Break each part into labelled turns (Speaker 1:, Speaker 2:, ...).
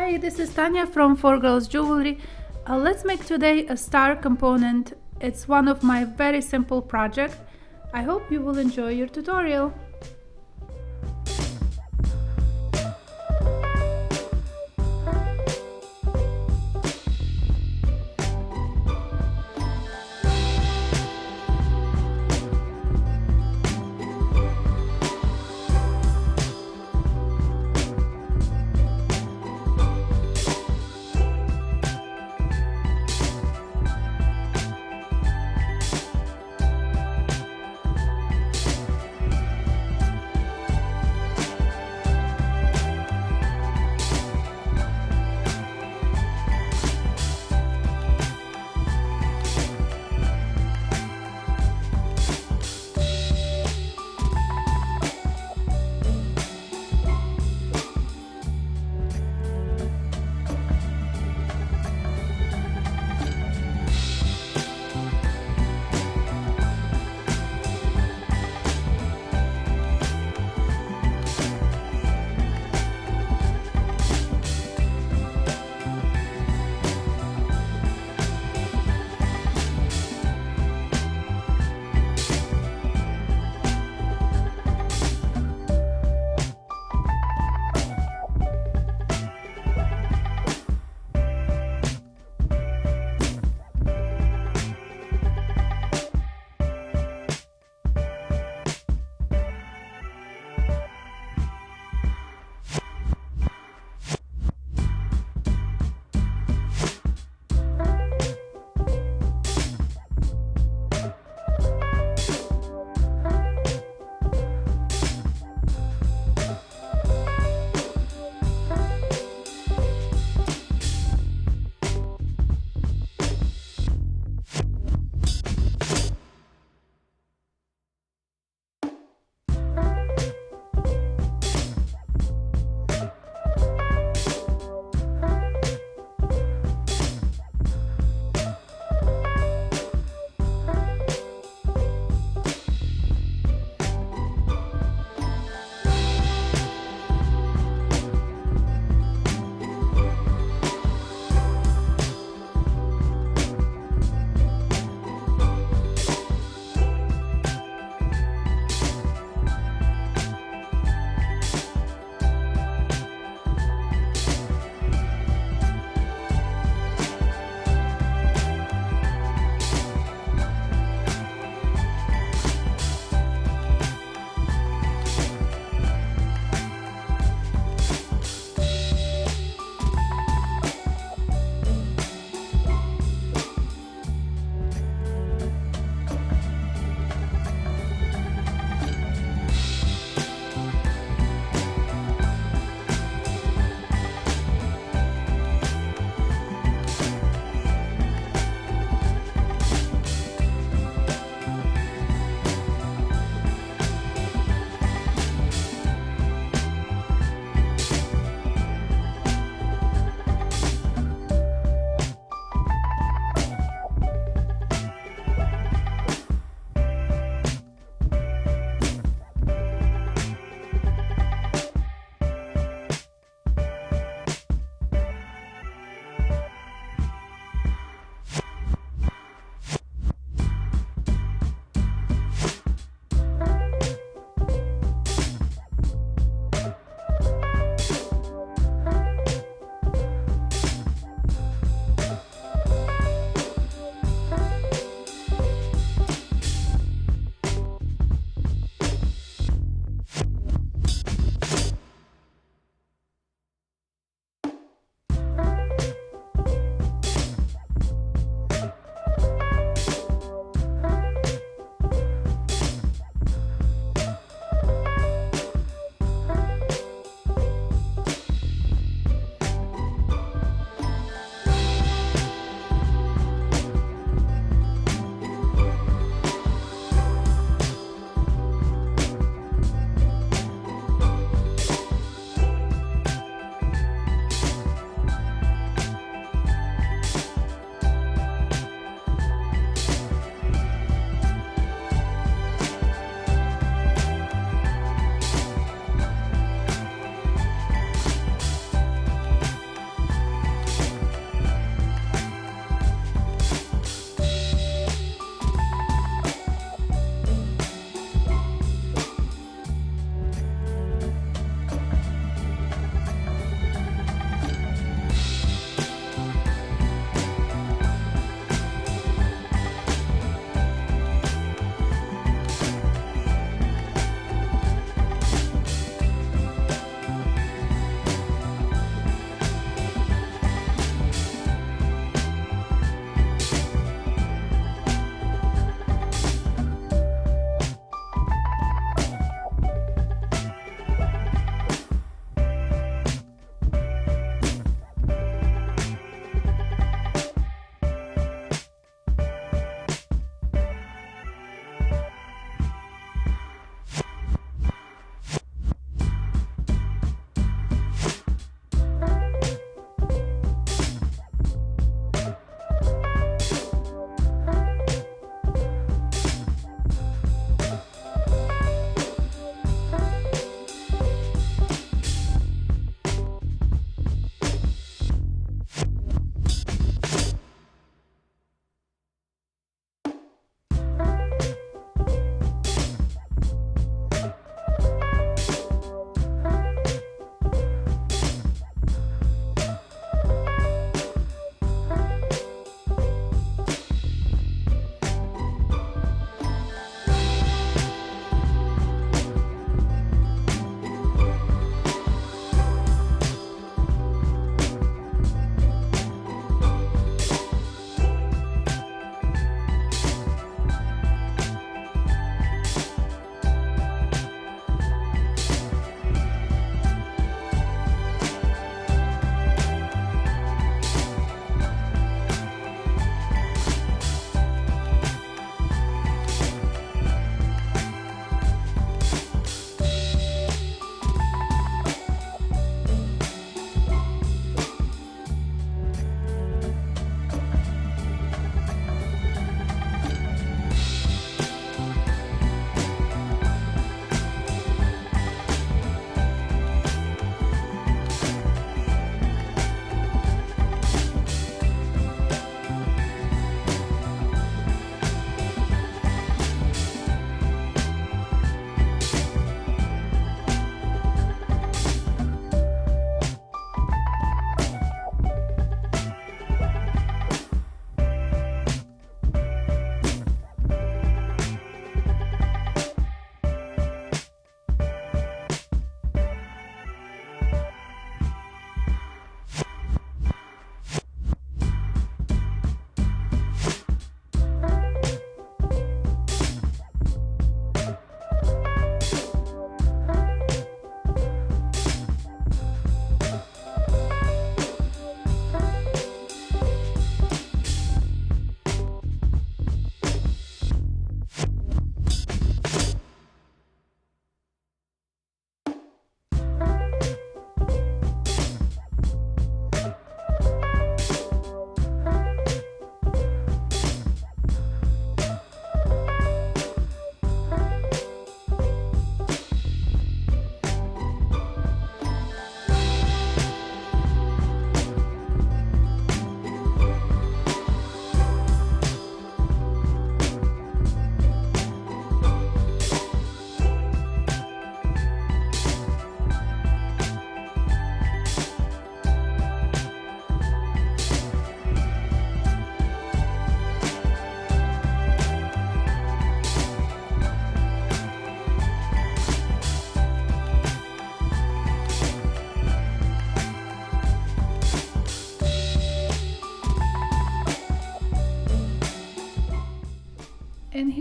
Speaker 1: Hi, this is Tanya from 4 Girls Jewelry. Let's make today a star component. It's one of my very simple projects. I hope you will enjoy your tutorial.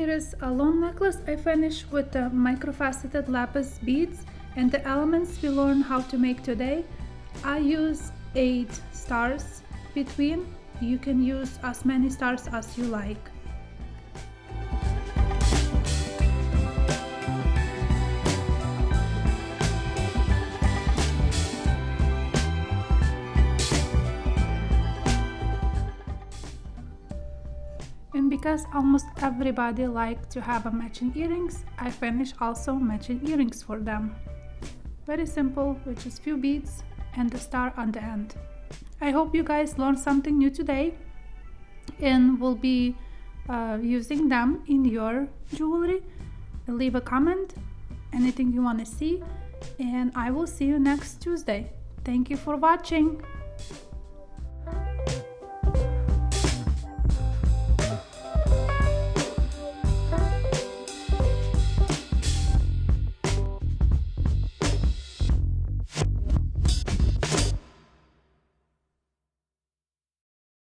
Speaker 1: here is a long necklace I finished with the microfaceted lapis beads and the elements we learned how to make today. I use 8 stars between. You can use as many stars as you like. And because almost everybody likes to have a matching earrings, I finished also matching earrings for them. Very simple, with just few beads and the star on the end. I hope you guys learned something new today and will be using them in your jewelry. Leave a comment, anything you want to see, and I will see you next Tuesday. Thank you for watching.